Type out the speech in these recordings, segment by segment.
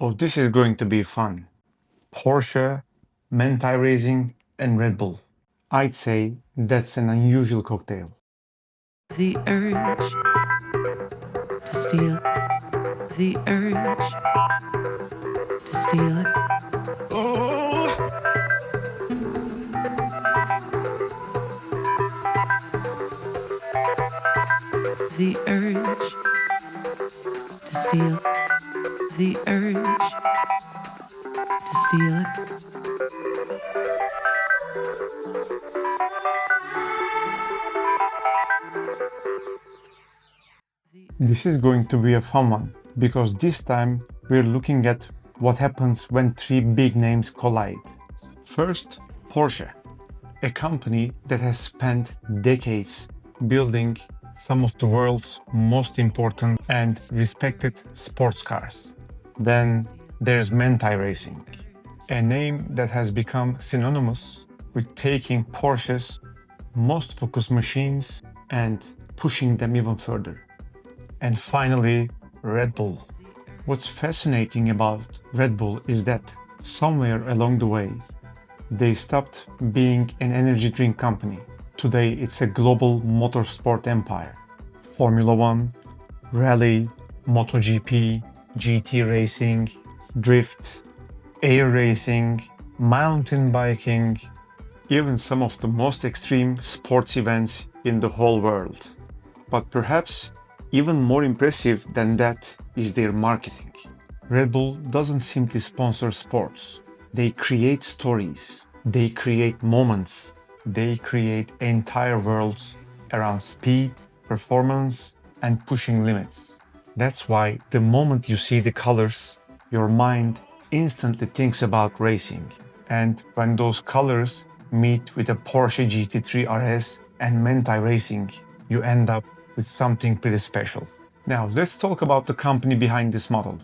Oh, this is going to be fun. Porsche, Manthey Racing, and Red Bull. I'd say that's an unusual cocktail. The urge to steal, the urge to steal it. Oh. The urge to steal, the urge to steal it. This is going to be a fun one, because this time we're looking at what happens when three big names collide. First, Porsche, a company that has spent decades building some of the world's most important and respected sports cars. Then there's Manthey Racing, a name that has become synonymous with taking Porsche's most focused machines and pushing them even further. And finally, Red Bull. What's fascinating about Red Bull is that somewhere along the way, they stopped being an energy drink company. Today, it's a global motorsport empire. Formula One, Rally, MotoGP, GT Racing, Drift, Air Racing, mountain biking, even some of the most extreme sports events in the whole world. But perhaps even more impressive than that is their marketing. Red Bull doesn't simply sponsor sports. They create stories, they create moments, they create entire worlds around speed, performance, and pushing limits. That's why the moment you see the colors, your mind instantly thinks about racing. And when those colors meet with a Porsche GT3 RS and Manthey Racing, you end up with something pretty special. Now let's talk about the company behind this model.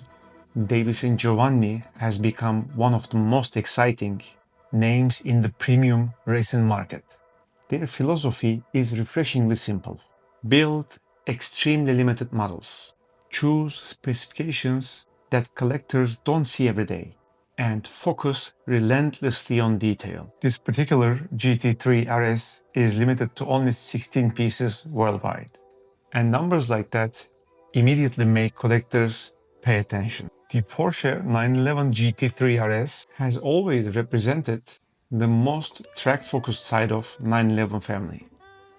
Davis Giovanni has become one of the most exciting names in the premium racing market. Their philosophy is refreshingly simple. Build extremely limited models. Choose specifications that collectors don't see every day, and focus relentlessly on detail. This particular GT3 RS is limited to only 16 pieces worldwide. And numbers like that immediately make collectors pay attention. The Porsche 911 GT3 RS has always represented the most track-focused side of 911 family.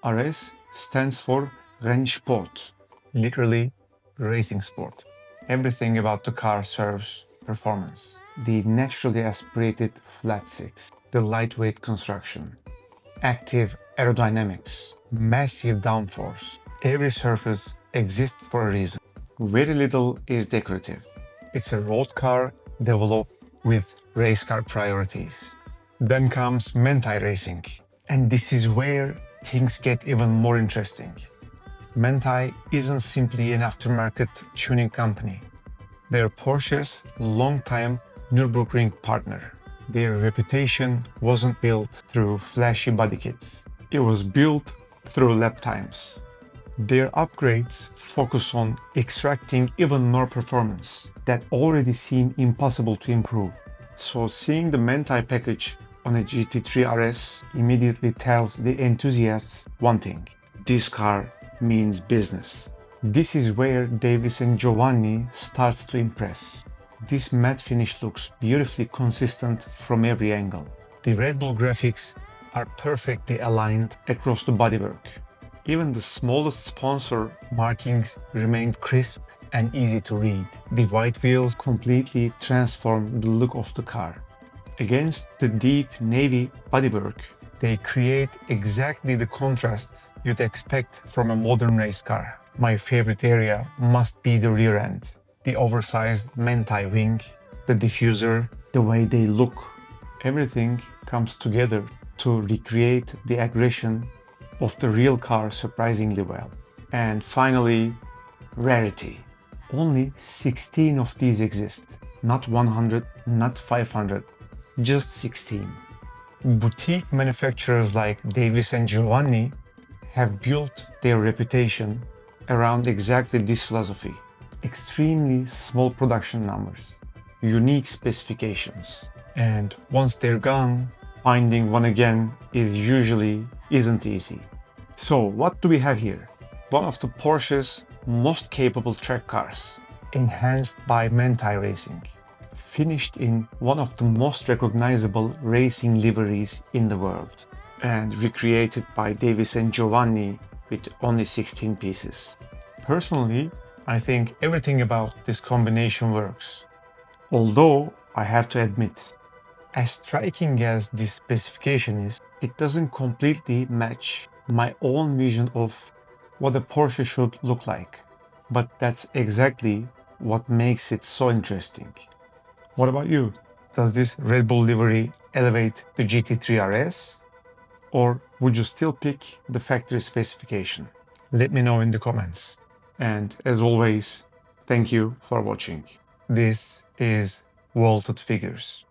RS stands for Rennsport, literally racing sport. Everything about the car serves performance. The naturally aspirated flat six, the lightweight construction, active aerodynamics, massive downforce. Every surface exists for a reason. Very little is decorative. It's a road car developed with race car priorities. Then comes Manthey Racing, and this is where things get even more interesting. Manthey isn't simply an aftermarket tuning company. They're Porsche's longtime Nürburgring partner. Their reputation wasn't built through flashy body kits. It was built through lap times. Their upgrades focus on extracting even more performance that already seemed impossible to improve. So seeing the Manthey package on a GT3 RS immediately tells the enthusiasts one thing: this car means business. This is where Davis and Giovanni starts to impress. This matte finish looks beautifully consistent from every angle. The Red Bull graphics are perfectly aligned across the bodywork. Even the smallest sponsor markings remain crisp and easy to read. The white wheels completely transform the look of the car. Against the deep navy bodywork, they create exactly the contrast you'd expect from a modern race car. My favorite area must be the rear end. The oversized Manthey wing, the diffuser, the way they look. Everything comes together to recreate the aggression of the real car surprisingly well. And finally, rarity. Only 16 of these exist. Not 100, not 500, just 16. Boutique manufacturers like Davis and Giovanni have built their reputation around exactly this philosophy. Extremely small production numbers, unique specifications. And once they're gone, finding one again isn't easy. So what do we have here? One of the Porsche's most capable track cars, enhanced by Manthey Racing, finished in one of the most recognizable racing liveries in the world, and recreated by Davis and Giovanni with only 16 pieces. Personally, I think everything about this combination works. Although, I have to admit, as striking as this specification is, it doesn't completely match my own vision of what a Porsche should look like. But that's exactly what makes it so interesting. What about you? Does this Red Bull livery elevate the GT3 RS? Or would you still pick the factory specification? Let me know in the comments. And as always, thank you for watching. This is Vaulted Figures.